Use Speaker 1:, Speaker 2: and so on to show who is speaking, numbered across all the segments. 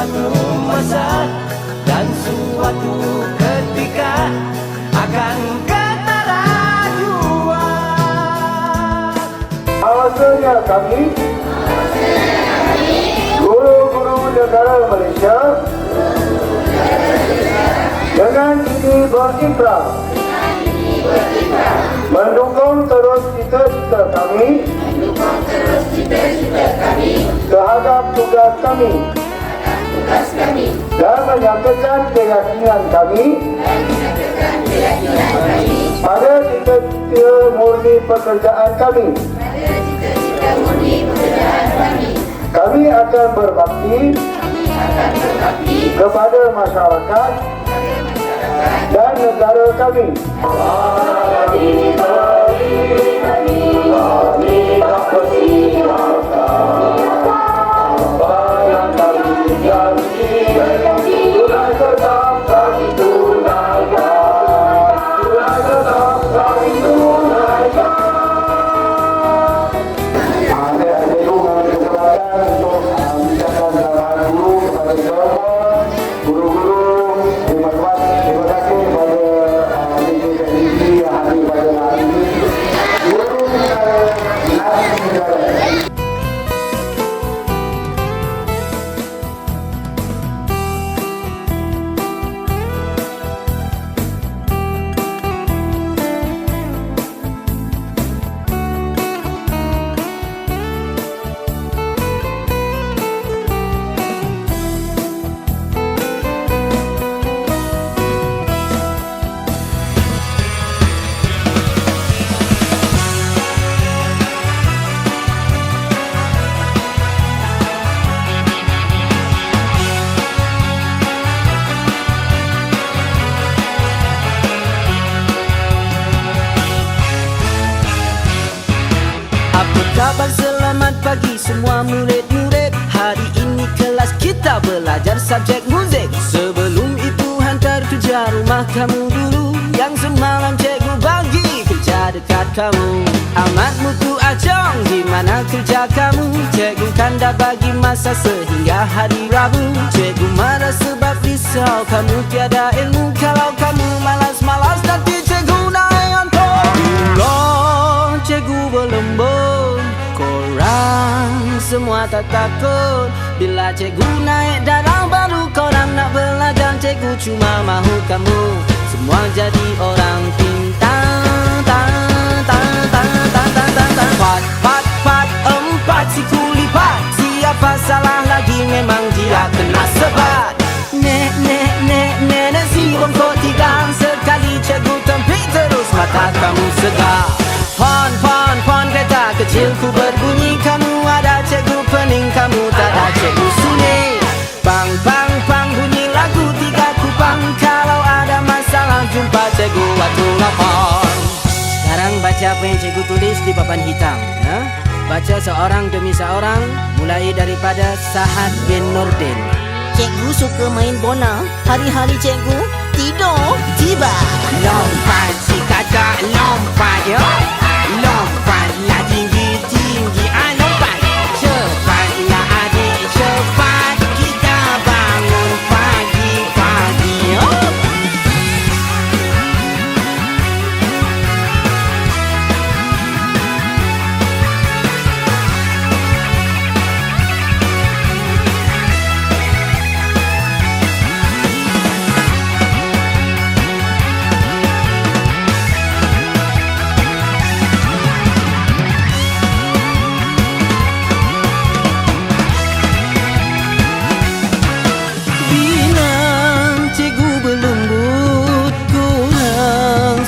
Speaker 1: suatu masa dan suatu ketika akan ketara jua.
Speaker 2: Awasnya kami guru-guru negara Malaysia dengan ini berikrar mendukung terus cita-cita kami terhadap tugas kami dan menyatakan keyakinan kami pada cita-cita murni pekerjaan kami. Kami akan berbakti kepada masyarakat dan negara kami.
Speaker 1: Kabar selamat pagi semua murid-murid. Hari ini kelas kita belajar subjek muzik. Sebelum itu hantar kerja rumah kamu dulu, yang semalam cikgu bagi kerja dekat kamu. Amat mutu acong, di mana kerja kamu? Cikgu kan dah bagi masa sehingga hari Rabu. Cikgu marah sebab risau kamu tiada ilmu. Kalau kamu malas-malas nanti cikgu naik antor. Ulah cikgu berlembut, korang semua tak takut. Bila cikgu naik darah baru korang nak belajar. Cikgu cuma mahu kamu semua jadi orang pintar. Pat, pat, pat, empat siku lipat. Siapa salah lagi memang dia kena sebat. Nek, nek, nek, nek, nek, si bongkok tiga. Sekali cikgu tempik terus mata kamu segar. Pon, pon, pon kereta kecilku berbunyi. Kamu ada cikgu pening, kamu tak ada cikgu sunyi. Bang, bang, bang bunyi lagu tiga kupang. Kalau ada masalah jumpa cikgu waktu lapor. Sekarang baca apa yang cikgu tulis di papan hitam, ya? Baca seorang demi seorang, mulai daripada Sahad bin Nordin.
Speaker 3: Cikgu suka main bola. Hari-hari cikgu tidur tiba.
Speaker 1: Lompat si kakak lompat, ya. Lompatlah tinggi-tinggi, lompat. Cepatlah adik, cepat. Kita bangun pagi-pagi, ya.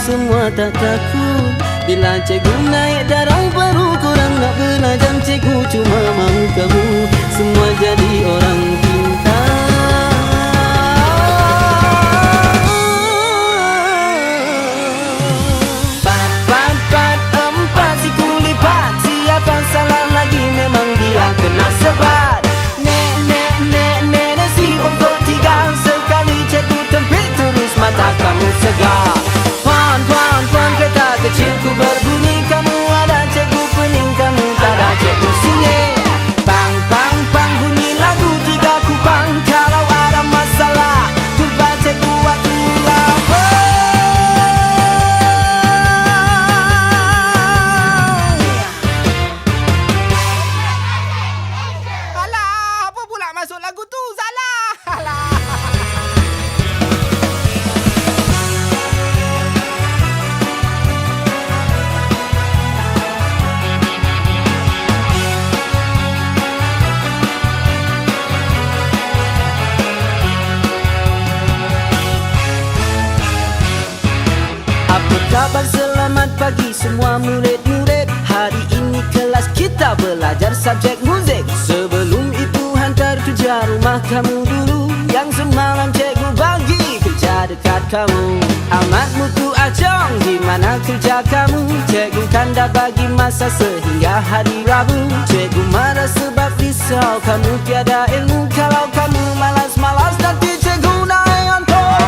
Speaker 1: Semua tak takut. Bila cikgu naik darah baru korang nak belajar. Cikgu cuma mahu kamu semua jadi orang pintar. Pat, pat, pat, empat siku lipat. Siapa salah lagi memang dia kena sebat. Nek, nek, nek, nek, si bongkok tiga. Sekali cikgu tempik terus mata kamu segar. Puan kereta kecilku berbunyi. Kamu ada cikgu pening, kamu tak ada cikgu sunyi. Bang, bang, kabar? Selamat pagi semua murid-murid. Hari ini kelas kita belajar subjek muzik. Sebelum itu hantar kerja rumah kamu dulu, yang semalam cikgu bagi kerja dekat kamu. Amat mutu acong, di mana kerja kamu? Cikgu kan dah bagi masa sehingga hari Rabu. Cikgu marah sebab risau kamu tiada ilmu. Kalau kamu malas-malas nanti cikgu naik antor.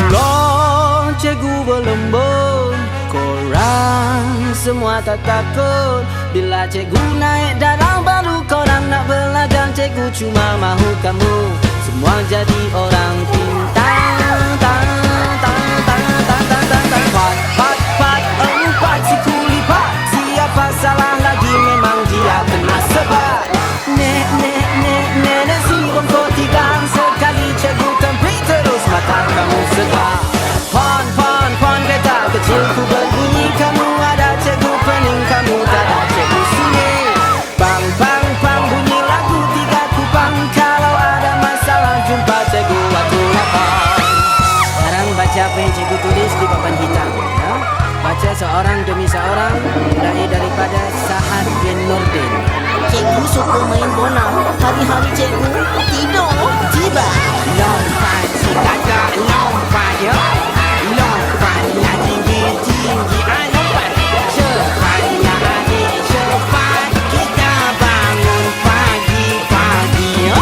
Speaker 1: Ulang cikgu berlembut, korang semua tak takut. Bila cikgu naik darah baru korang nak belajar. Cikgu cuma mahu kamu semua jadi orang pintar. Empat siku lipat, siapa salah lagi memang dia kena sebat. Nenek si bongkok tigang, sekali cikgu tempik terus mata kamu segar. Pon kereta kecilku berbunyi, kamu ada cikgu pening, kamu tak ada cikgu sunyi. Pang bunyi lagu tiga kupang, kalau ada masalah jumpa cikgu waktu lapang. Sekarang baca apa yang cikgu tulis di papan hitam, ya? Baca seorang demi seorang, mulai daripada Sahad bin Nurdin.
Speaker 3: Cikgu suka main bola. Hari-hari cikgu tidur tiba.
Speaker 1: Lompat si kakak lompat ya. Lompat lah tinggi-tinggi. Lompat cepatlah adik cepat. Kita bangun pagi-pagi ya.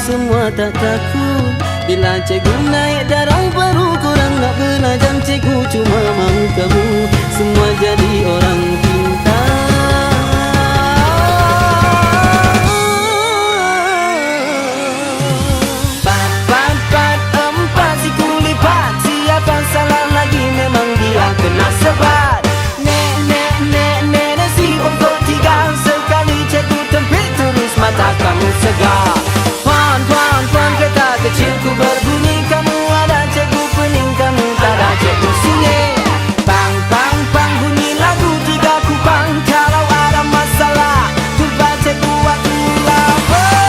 Speaker 1: Semua tak takut. Bila cikgu naik darah baru korang nak belajar. Cikgu cuma mahu kamu semua jadi orang pintar. Empat siku lipat, siapa salah lagi memang dia kena sebat. Nenek si bongkok tiga, sekali cikgu tempik terus mata kamu segar. Pon kereta kecilku berbunyi, kamu ada cikgu pening, kamu tak ada cikgu sunyi. Pang bunyi lagu tiga kupang, kalau ada masalah jumpa cikgu waktu lapang.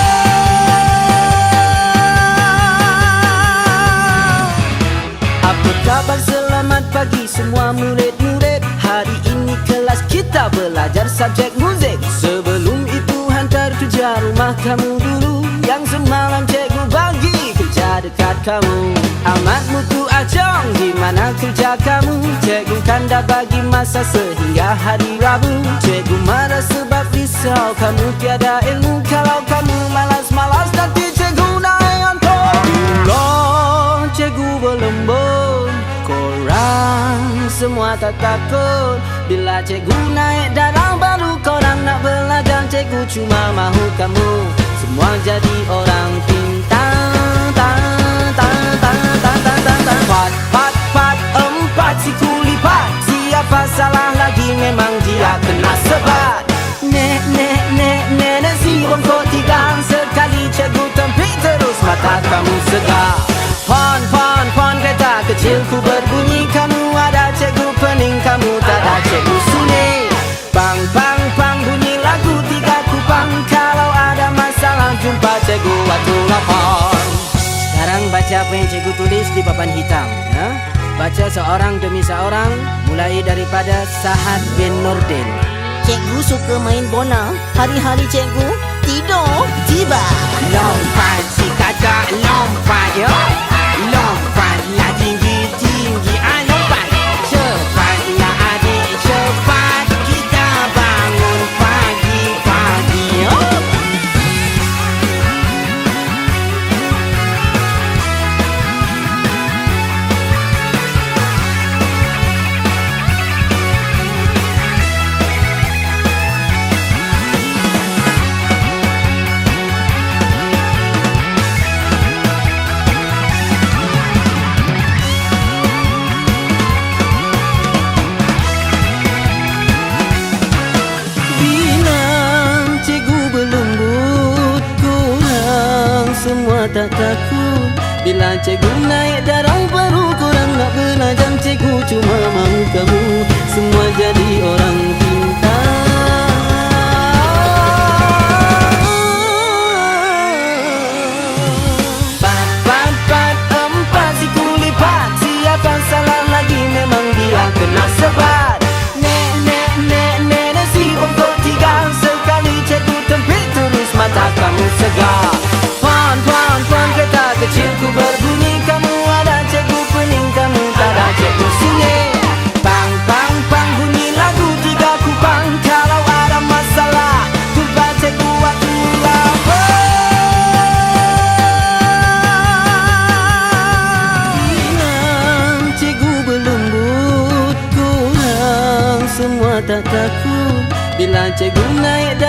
Speaker 1: Apa kabar? Selamat pagi semua murid-murid. Hari ini kelas kita belajar subjek muzik. Sebelum itu hantar kerja rumah kamu dulu, yang semalam cikgu bagi kerja dekat kamu. Amat mutu acong, di mana kerja kamu? Cikgu kan dah bagi masa sehingga hari Rabu. Cikgu marah sebab risau kamu tiada ilmu. Kalau kamu malas-malas nanti cikgu naik antor. Ulang cikgu berlembut, korang semua tak takut. Bila cikgu naik darah baru korang nak belajar. Cikgu cuma mahu kamu semua jadi orang pintar. Empat siku lipat, siapa salah lagi memang dia kena sebat. Nenek si bongkok tigang, sekali cikgu tempik terus mata kamu segar. Pon kereta kecilku berbunyi, kamu ada cikgu pening, kamu tak ada cikgu sunyi. Pang bunyi lagu tiga kupang, kalau ada masalah jumpa cikgu waktu lapang. Sekarang baca apa yang cikgu tulis di papan hitam, ya? Baca seorang demi seorang, mulai daripada Sahad bin Nurdin.
Speaker 3: Cikgu suka main bola. Hari-hari cikgu tidur tiba.
Speaker 1: Lompat si kakak lompat ya. Lompat lah tinggi-tinggi. Lompat cepatlah adik cepat. Kita bangun pagi-pagi ya. semua tak takut. Bila cikgu naik darah baru korang nak belajar. Cikgu cuma mahu kamu semua jadi orang pintar. Siapa salah lagi memang dia kena sebat. Nek si untuk tiga. Sekali cikgu tempit terus mata kamu segar. Puan kereta kecilku berbunyi. Kamu ada cikgu pening, kamu tak ada cikgu sunyi. Pang bunyi lagu tiga kupang. Kalau ada masalah jumpa cikgu waktu lapar. Semua tak takut. Bila cikgu naik